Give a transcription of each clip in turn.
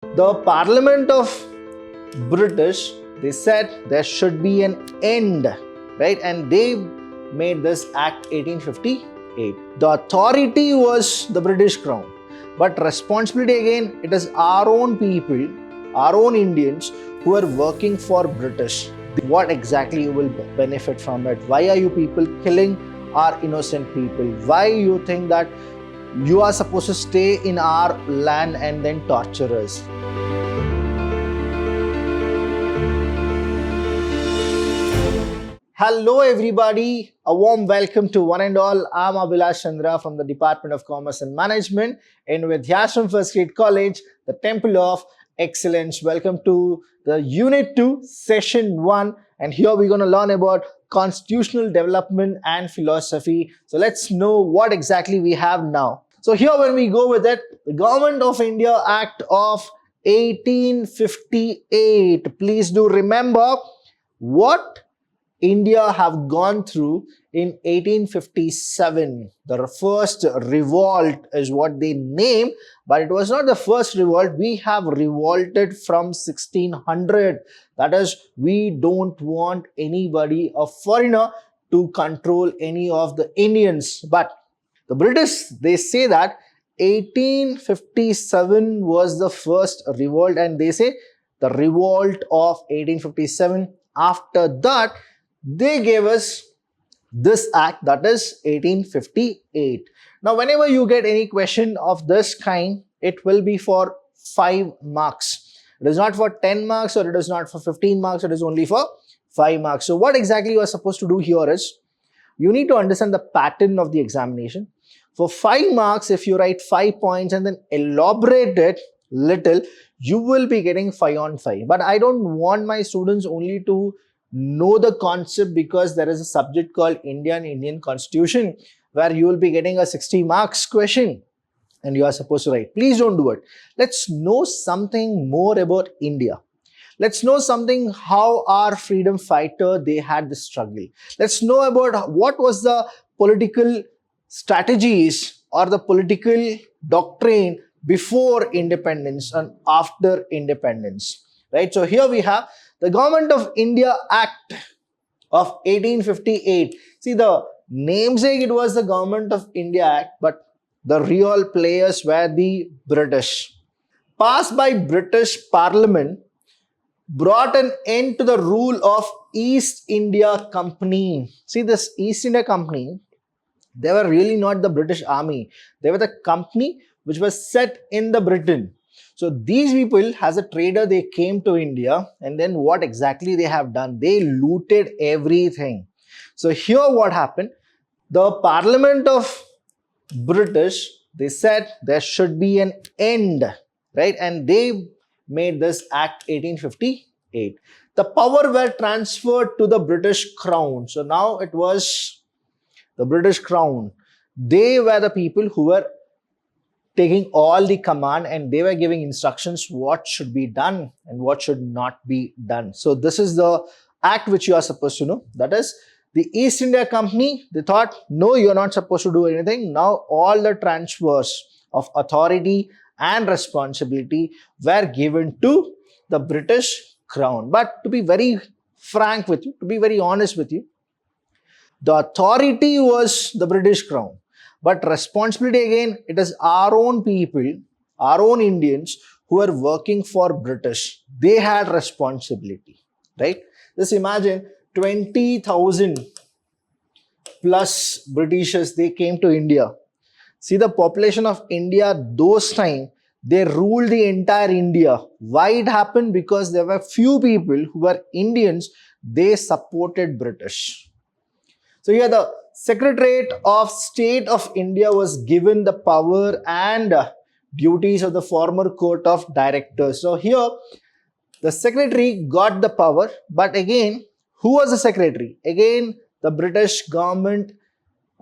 The Parliament of British, they said there should be an end, right? And they made this Act 1858. The authority was the British Crown, but responsibility again, it is our own people, our own Indians who are working for British. What exactly you will benefit from it? Why are you people killing our innocent people? Why you think that you are supposed to stay in our land and then torture us? Hello everybody, a warm welcome to one and all. I'm Vidhyaashram from the Department of Commerce and Management in Vidhyaashram First Grade College, the Temple of Excellence. Welcome to the Unit 2, Session 1, and here we're going to learn about constitutional development and philosophy. So let's know what exactly we have now. So here when we go with it, the Government of India Act of 1858. Please do remember what India have gone through in 1857. The first revolt is what they name, but it was not the first revolt. We have revolted from 1600. That is, we don't want anybody, a foreigner, to control any of the Indians. But the British, they say that 1857 was the first revolt, and they say the revolt of 1857. After that, they gave us this act, that is 1858. Now, whenever you get any question of this kind, it will be for 5 marks. It is not for 10 marks or it is not for 15 marks. It is only for 5 marks. So what exactly you are supposed to do here is, you need to understand the pattern of the examination. For 5 marks, if you write 5 points and then elaborate it little, you will be getting 5 on 5. But I don't want my students only to know the concept, because there is a subject called Indian Constitution where you will be getting a 60 marks question and you are supposed to write. Please don't do it. Let's know something more about India. Let's know something how our freedom fighter, they had the struggle. Let's know about what was the political strategies or the political doctrine before independence and after independence, right? So here we have the Government of India Act of 1858. See, the namesake, it was the Government of India Act, but the real players were the British. Passed by British Parliament, brought an end to the rule of East India Company. See, this East India Company, they were really not the British Army. They were the company which was set in the Britain. So these people, as a trader, they came to India, and then what exactly they have done? They looted everything. So here what happened? The Parliament of British, they said there should be an end, right? And they made this Act 1858. The power were transferred to the British Crown. So now it was the British Crown. They were the people who were taking all the command, and they were giving instructions what should be done and what should not be done. So this is the act which you are supposed to know. That is, the East India Company, they thought, no, you're not supposed to do anything. Now all the transfers of authority and responsibility were given to the British Crown. But to be very frank with you, to be very honest with you, the authority was the British Crown. But responsibility again, it is our own people, our own Indians who are working for British. They had responsibility, right? Just imagine 20,000 plus Britishers, they came to India. See, the population of India those time, they ruled the entire India. Why it happened? Because there were few people who were Indians, they supported British. So here the Secretariat of State of India was given the power and duties of the former Court of Directors. So here the Secretary got the power, but again, who was the Secretary? Again, the British government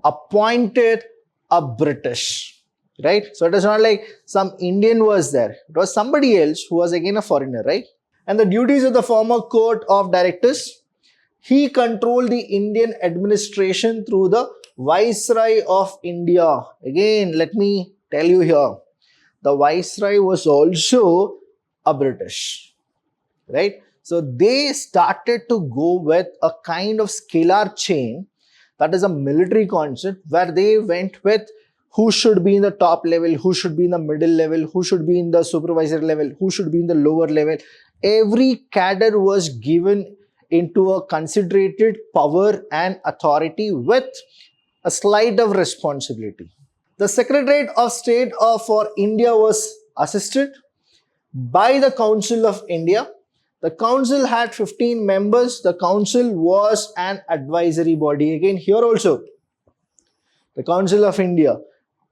appointed a British, right? So it is not like some Indian was there. It was somebody else who was again a foreigner, right? And the duties of the former Court of Directors, he controlled the Indian administration through the Viceroy of India. Again, let me tell you here, the Viceroy was also a British, right? So they started to go with a kind of scalar chain, that is a military concept, where they went with who should be in the top level, who should be in the middle level, who should be in the supervisor level, who should be in the lower level. Every cadre was given into a concentrated power and authority with a slight of responsibility. The Secretariat of State for India was assisted by the Council of India. The council had 15 members. The council was an advisory body. Again, here also, the Council of India,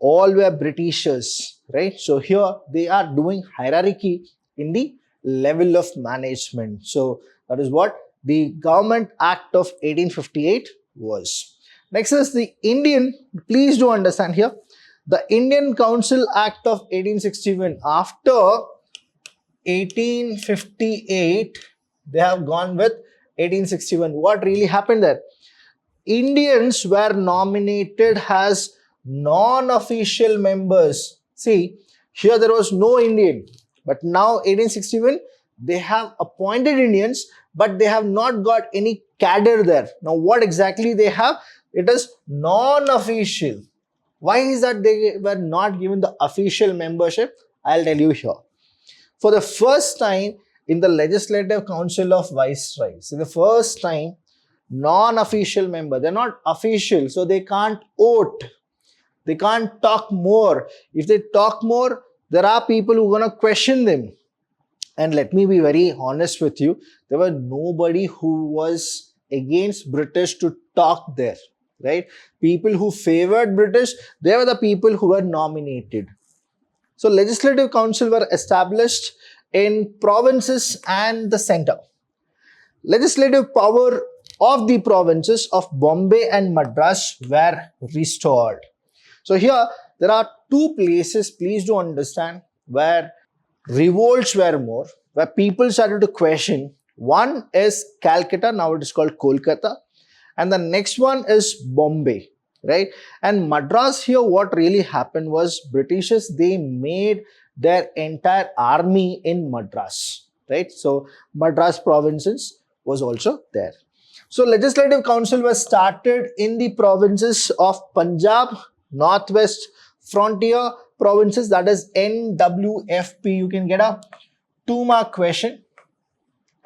all were Britishers, right? So here they are doing hierarchy in the level of management. So that is what the Government Act of 1858 was. Next is the Indian, please do understand here, the Indian Council Act of 1861. After 1858, they have gone with 1861. What really happened there? Indians were nominated as non-official members. See, here there was no Indian, but now 1861, they have appointed Indians, but they have not got any cadre there. Now, what exactly they have? It is non-official. Why is that they were not given the official membership? I'll tell you here. For the first time in the Legislative Council of Viceroys, the first time, non-official member, they're not official, so they can't vote, they can't talk more. If they talk more, there are people who are going to question them. And let me be very honest with you, there was nobody who was against British to talk there, right? People who favored British, they were the people who were nominated. So Legislative Council were established in provinces and the center. Legislative power of the provinces of Bombay and Madras were restored. So here there are two places, please do understand, where revolts were more, where people started to question. One is Calcutta, now it is called Kolkata, and the next one is Bombay, right? And Madras, here what really happened was Britishers, they made their entire army in Madras, right? So Madras provinces was also there. So Legislative Council was started in the provinces of Punjab, Northwest Frontier provinces, that is NWFP. You can get a 2-mark question,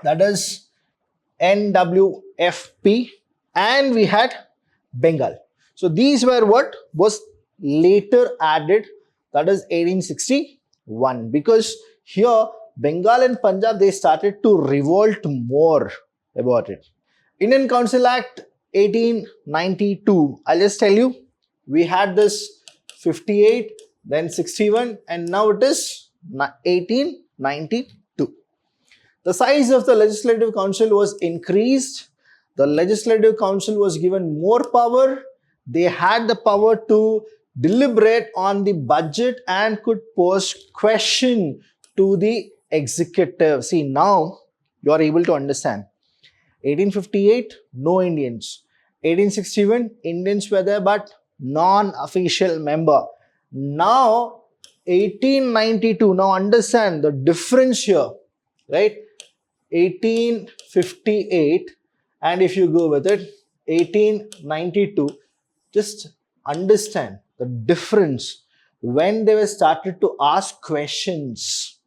that is NWFP, and we had Bengal. So these were what was later added, that is 1861, because here Bengal and Punjab, they started to revolt more about it. Indian Council Act 1892, I'll just tell you, we had this 58, then 61, and now it is 1892. The size of the Legislative Council was increased. The Legislative Council was given more power. They had the power to deliberate on the budget and could pose question to the executive. See, now you are able to understand. 1858, no Indians. 1861, Indians were there, but non-official member. Now, 1892, now understand the difference here, right? 1858, and if you go with it, 1892, just understand the difference when they were started to ask questions,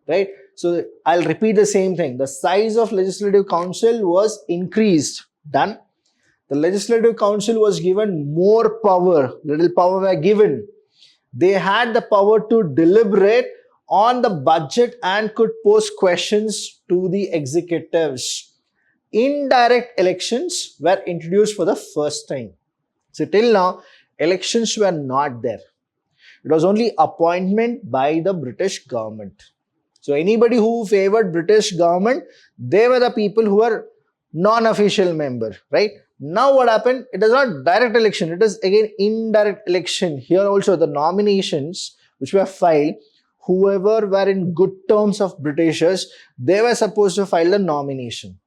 right? So I'll repeat the same thing. The size of Legislative Council was increased, done. The Legislative Council was given more power, little power were given. They had the power to deliberate on the budget and could pose questions to the executives. Indirect elections were introduced for the first time. So till now, elections were not there. It was only appointment by the British government. So anybody who favored British government, they were the people who were non-official member, right? Now what happened? It is not direct election. It is again indirect election. Here also the nominations which were filed, whoever were in good terms of Britishers, they were supposed to file the nomination.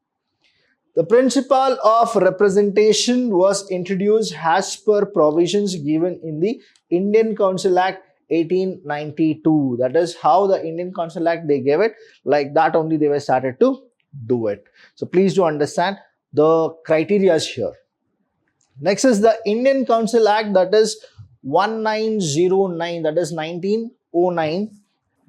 The principle of representation was introduced as per provisions given in the Indian Council Act 1892. That is how the Indian Council Act they gave it. Like that only they were started to do it. So please do understand the criteria here. Next is the Indian Council Act, that is 1909, that is 1909.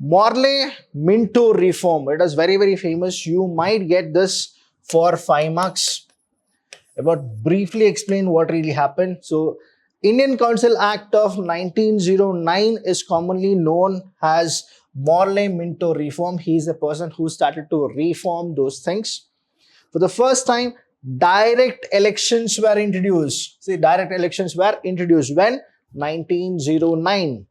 Morley Minto reform. It is very, very famous. You might get this for 5 marks. About briefly explain what really happened. So Indian Council Act of 1909 is commonly known as Morley Minto reform. He is a person who started to reform those things. For the first time, direct elections were introduced. See, direct elections were introduced when? 1909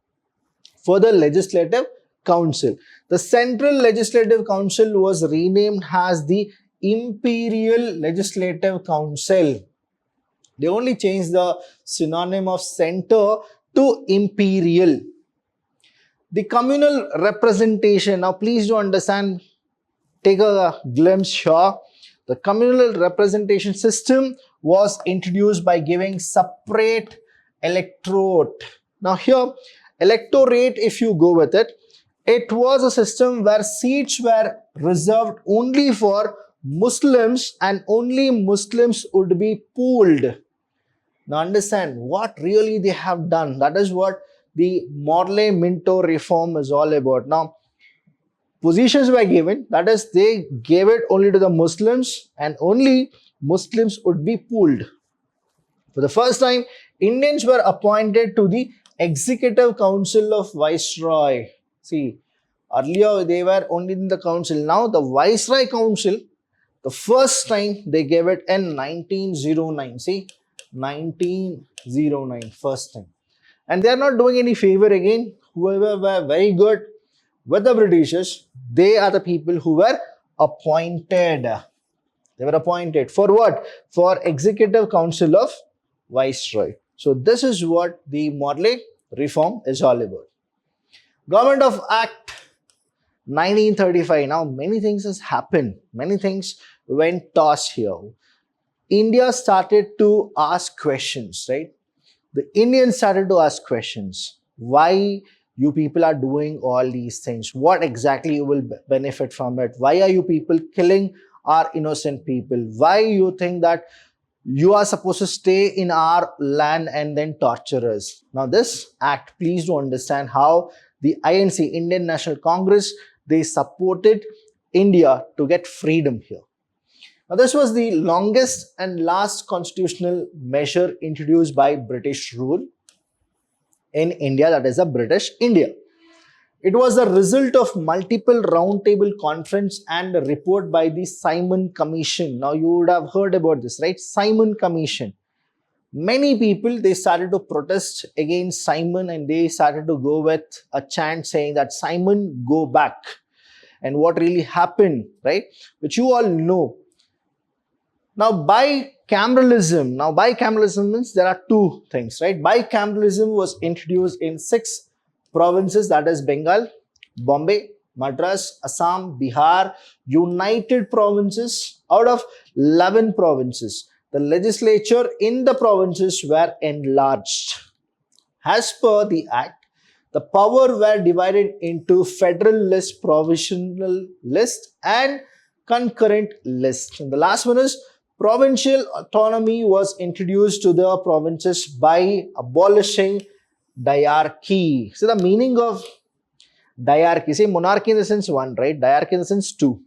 for the Legislative Council. The Central Legislative Council was renamed as the Imperial Legislative Council. They only changed the synonym of center to imperial. The communal representation. Now please do understand, take a glimpse here. The communal representation system was introduced by giving separate electorate. Now here, electorate, if you go with it, it was a system where seats were reserved only for Muslims and only Muslims would be pooled. Now understand what really they have done. That is what the Morley Minto reform is all about. Now, positions were given, that is they gave it only to the Muslims and only Muslims would be pooled. For the first time, Indians were appointed to the Executive Council of Viceroy. See, earlier they were only in the council. Now the Viceroy Council, the first time they gave it in 1909. See, 1909, first time. And they are not doing any favor again. Whoever were very good with the Britishers, they are the people who were appointed. They were appointed for what? For Executive Council of Viceroy. So this is what the Morley reform is all about. Government of Act 1935. Now many things has happened. Many things went tossed here. India started to ask questions, right? The Indians started to ask questions. Why you people are doing all these things? What exactly you will benefit from it? Why are you people killing our innocent people? Why you think that you are supposed to stay in our land and then torture us? Now this act, please do understand how the I&C, Indian National Congress, they supported India to get freedom here. Now this was the longest and last constitutional measure introduced by British rule in India, that is a British India. It was a result of multiple roundtable conference and a report by the Simon Commission. Now you would have heard about this, right? Simon Commission. Many people, they started to protest against Simon and they started to go with a chant saying that Simon, go back. And what really happened, right? Which you all know. Now bicameralism. Now bicameralism means there are two things, right? Bicameralism was introduced in 6 provinces, that is Bengal, Bombay, Madras, Assam, Bihar, United Provinces. Out of 11 provinces, the legislature in the provinces were enlarged. As per the act, the power were divided into federal list, provisional list and concurrent list. And the last one is provincial autonomy was introduced to the provinces by abolishing diarchy. So the meaning of diarchy, say monarchy in the sense 1, right? Diarchy in the sense 2.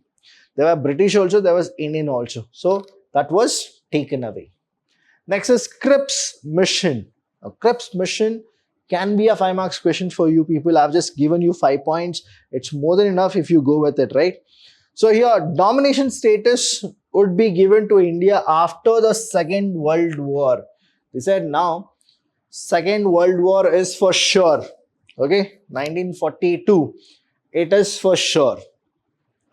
There were British also, there was Indian also. So that was taken away. Next is Cripps mission. Now, Cripps mission can be a 5 marks question for you people. I've just given you 5 points. It's more than enough if you go with it, right? So here, domination status would be given to India after the Second World War. They said now, Second World War is for sure. Okay, 1942, it is for sure.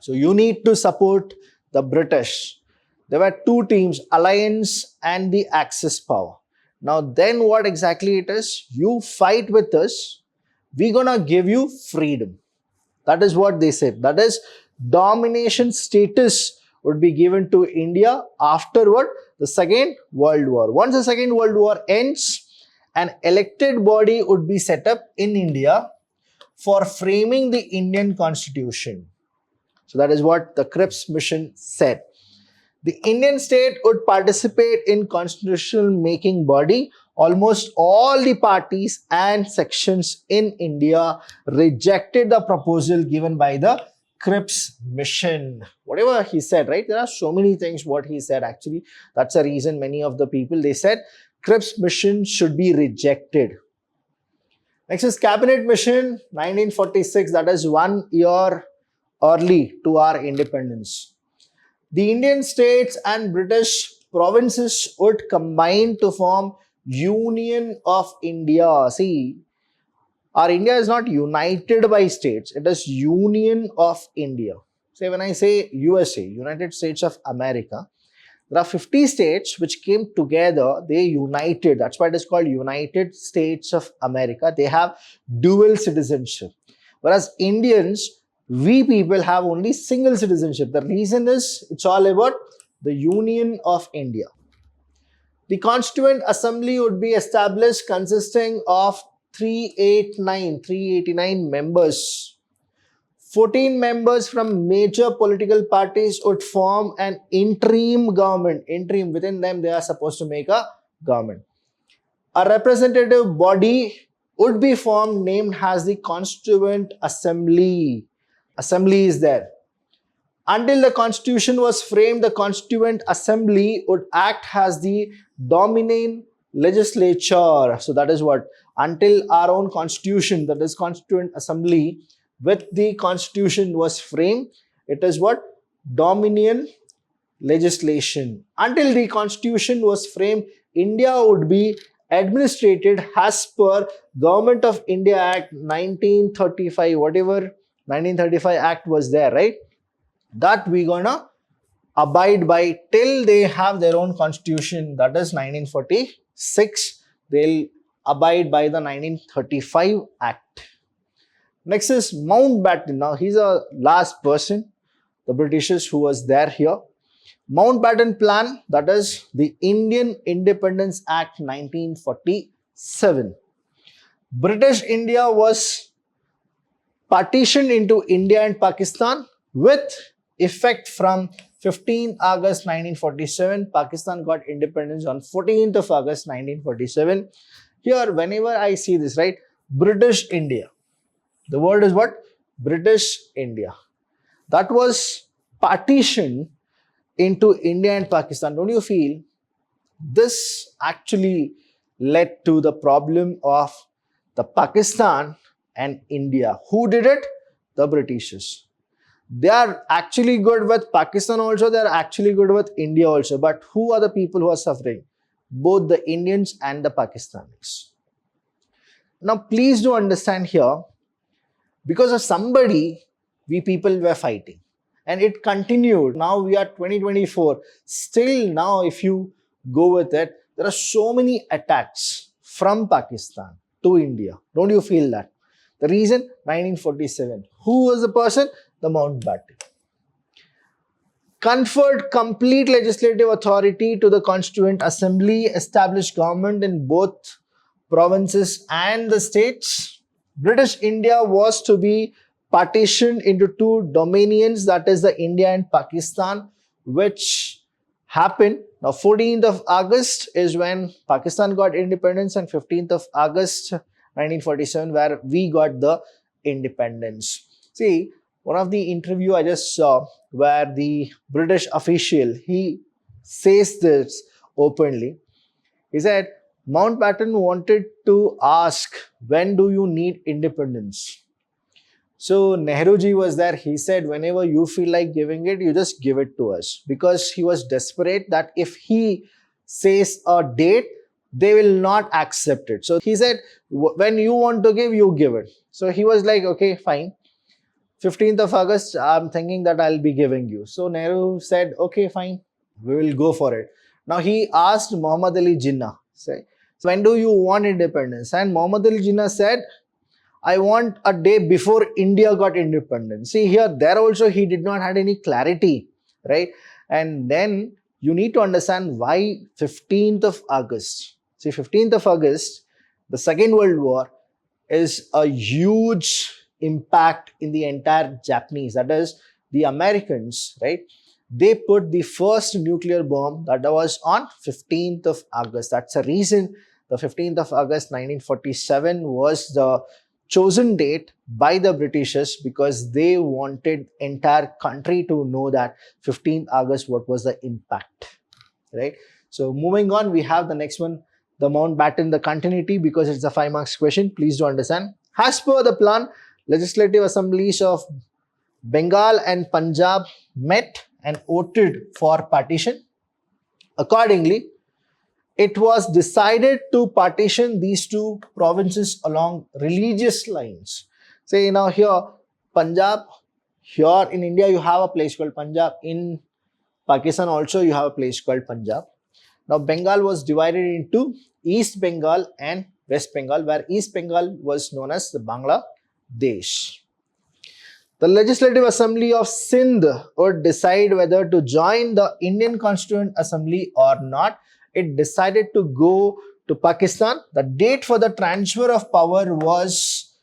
So you need to support the British. There were 2 teams, Alliance and the Axis power. Now then what exactly it is? You fight with us, we're gonna give you freedom. That is what they said. That is, domination status would be given to India afterward the Second World War. Once the Second World War ends, an elected body would be set up in India for framing the Indian constitution. So that is what the Cripps mission said. The Indian state would participate in constitutional making body. Almost all the parties and sections in India rejected the proposal given by the Cripps mission. Whatever he said, right? There are so many things what he said actually. That's the reason many of the people, they said Cripps mission should be rejected. Next is Cabinet Mission 1946, that is 1 year early to our independence. The Indian states and British provinces would combine to form Union of India. See, our India is not united by states, it is Union of India. Say when I say USA, United States of America, there are 50 states which came together, they united. That's why it is called United States of America. They have dual citizenship. Whereas Indians, we people have only single citizenship. The reason is it's all about the Union of India. The Constituent Assembly would be established consisting of 389 members. 14 members from major political parties would form an interim government. Interim, within them they are supposed to make a government. A representative body would be formed named as the Constituent Assembly. Assembly is there. Until the constitution was framed, the Constituent Assembly would act as the dominant legislature. So that is what, until our own constitution, that is Constituent Assembly, with the constitution was framed, it is what? Dominion legislation. Until the constitution was framed, India would be administrated as per Government of India Act 1935, whatever 1935 Act was there, right? That we gonna abide by till they have their own constitution, that is 1946. They'll abide by the 1935 Act. Next is Mountbatten. Now he's a last person, the Britishers who was there here. Mountbatten Plan, that is the Indian Independence Act 1947. British India was partitioned into India and Pakistan with effect from 15th August 1947. Pakistan got independence on 14th of August 1947. Here, whenever I see this, right, British India. The word is what? British India. That was partitioned into India and Pakistan. Don't you feel this actually led to the problem of the Pakistan and India? Who did it? The Britishers. They are actually good with Pakistan also, they are actually good with India also. But who are the people who are suffering? Both the Indians and the Pakistanis. Now please do understand here, because of somebody, we people were fighting. And it continued. Now we are 2024. Still now, if you go with it, there are so many attacks from Pakistan to India. Don't you feel that? The reason? 1947. Who was the person? The Mountbatten. Conferred complete legislative authority to the Constituent Assembly, established government in both provinces and the states. British India was to be partitioned into two dominions, that is the India and Pakistan, which happened. Now 14th of August is when Pakistan got independence, and 15th of August 1947 where we got the independence. See, one of the interview I just saw where the British official, he says this openly. He said, Mountbatten wanted to ask, when do you need independence? So Nehruji was there. He said, whenever you feel like giving it, you just give it to us. Because he was desperate that if he says a date, they will not accept it. So he said, when you want to give, you give it. So he was like, okay, fine. 15th of August, I'm thinking that I'll be giving you. So Nehru said, okay, fine, we will go for it. Now he asked Muhammad Ali Jinnah, say, when do you want independence? And Muhammad Ali Jinnah said, I want a day before India got independence. See here, there also he did not have any clarity, right? And then you need to understand why 15th of August. See, 15th of August, the Second World War is a huge impact in the entire Japanese, that is the Americans, right? They put the first nuclear bomb, that was on 15th of August. That's the reason the 15th of August 1947 was the chosen date by the Britishers, because they wanted entire country to know that 15th August what was the impact, right? So moving on, we have the next one, the Mountbatten, the continuity, because it's a 5 marks question. Please do understand. As per the plan, legislative assemblies of Bengal and Punjab met and voted for partition. Accordingly, it was decided to partition these two provinces along religious lines. Say now here, Punjab, here in India you have a place called Punjab. In Pakistan also you have a place called Punjab. Now Bengal was divided into East Bengal and West Bengal, where East Bengal was known as the Bangladesh. The Legislative Assembly of Sindh would decide whether to join the Indian Constituent Assembly or not. It decided to go to Pakistan. The date for the transfer of power was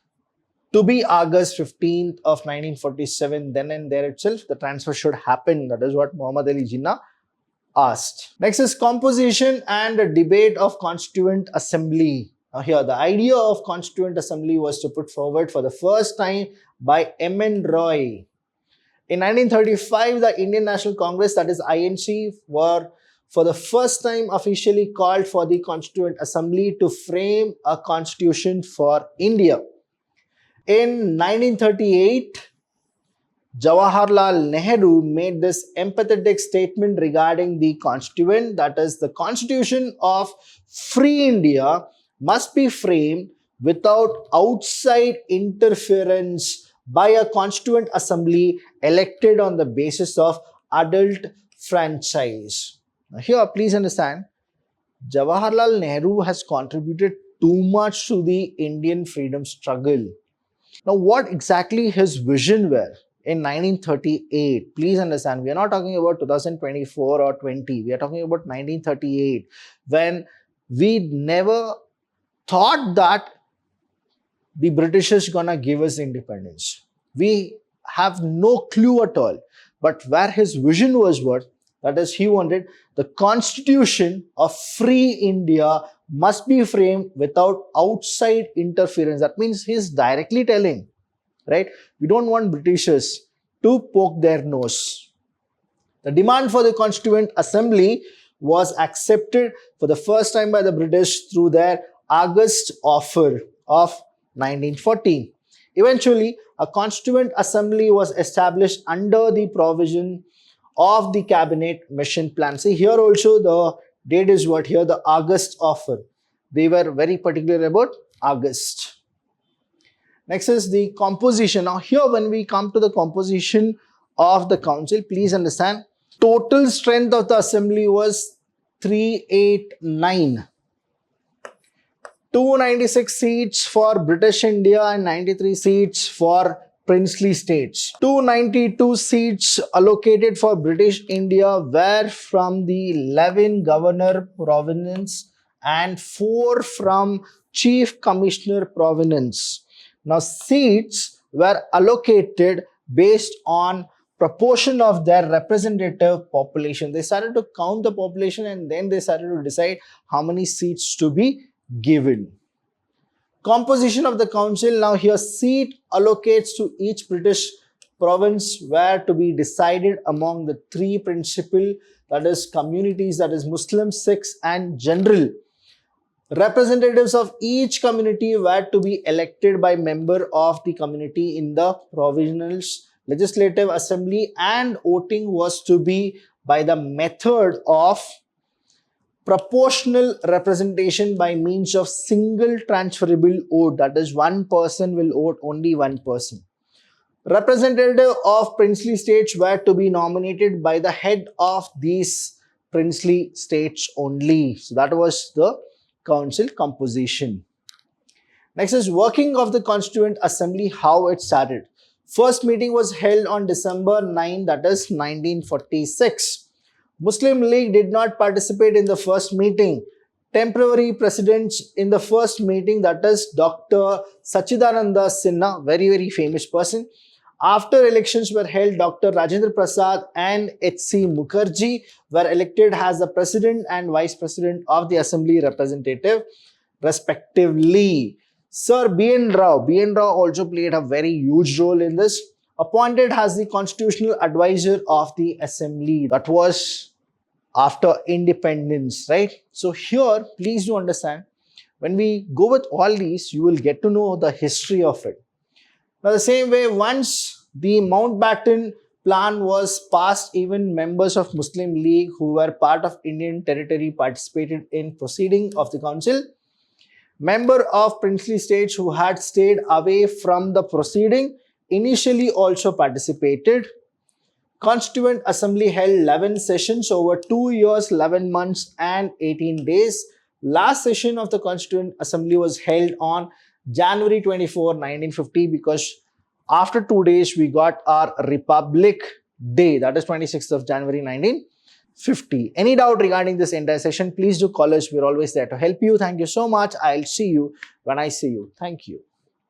to be August 15th of 1947. Then and there itself, the transfer should happen. That is what Muhammad Ali Jinnah asked. Next is composition and debate of Constituent Assembly. Now here, the idea of Constituent Assembly was to put forward for the first time by M.N. Roy. In 1935, the Indian National Congress, that is I&Ic, were for the first time officially called for the Constituent Assembly to frame a constitution for India. In 1938, Jawaharlal Nehru made this empathetic statement regarding the constituent, that is, the constitution of free India must be framed without outside interference by a constituent assembly elected on the basis of adult franchise. Now here, please understand, Jawaharlal Nehru has contributed too much to the Indian freedom struggle. Now, what exactly his vision were in 1938? Please understand, we are not talking about 2024 or 20. We are talking about 1938, when we never thought that the Britishers gonna give us independence. We have no clue at all. But where his vision was what? That is, he wanted the constitution of free India must be framed without outside interference. That means he's directly telling, right? We don't want Britishers to poke their nose. The demand for the Constituent Assembly was accepted for the first time by the British through their August offer of 1914. Eventually, a Constituent Assembly was established under the provision of the Cabinet Mission Plan. See, here also the date is what? Here the August offer. They were very particular about August. Next is the composition. Now here, when we come to the composition of the council, please understand, total strength of the assembly was 389. 296 seats for British India and 93 seats for princely states. 292 seats allocated for British India were from the 11 governor province and 4 from chief commissioner province. Now seats were allocated based on proportion of their representative population. They started to count the population and then they started to decide how many seats to be given. Composition of the council. Now here, seat allocates to each British province were to be decided among the 3 principal, that is communities, that is Muslim, Sikhs and general. Representatives of each community were to be elected by member of the community in the provisional legislative assembly, and voting was to be by the method of proportional representation by means of single transferable vote, that is, one person will vote only one person. Representative of princely states were to be nominated by the head of these princely states only. So that was the council composition. Next is working of the Constituent Assembly, how it started. First meeting was held on December 9, that is 1946. Muslim League did not participate in the first meeting. temporary presidents in the first meeting, that is Dr. Sachidananda Sinha, very famous person. After elections were held, Dr. Rajendra Prasad and H.C. Mukherjee were elected as the president and vice president of the Assembly Representative, respectively. Sir B.N. Rao. B.N. Rao also played a very huge role in this. Appointed as the constitutional advisor of the Assembly. That was after independence, right? So here, please do understand, when we go with all these, you will get to know the history of it. Now, the same way, once the Mountbatten plan was passed, even members of Muslim League who were part of Indian territory participated in proceeding of the council. Member of princely states who had stayed away from the proceeding initially also participated. Constituent Assembly held 11 sessions over 2 years, 11 months and 18 days. Last session of the Constituent Assembly was held on January 24, 1950, because after 2 days we got our Republic Day, that is 26th of January 1950. Any doubt regarding this entire session, please do call us. We're always there to help you. Thank you so much. I'll see you when I see you. Thank you.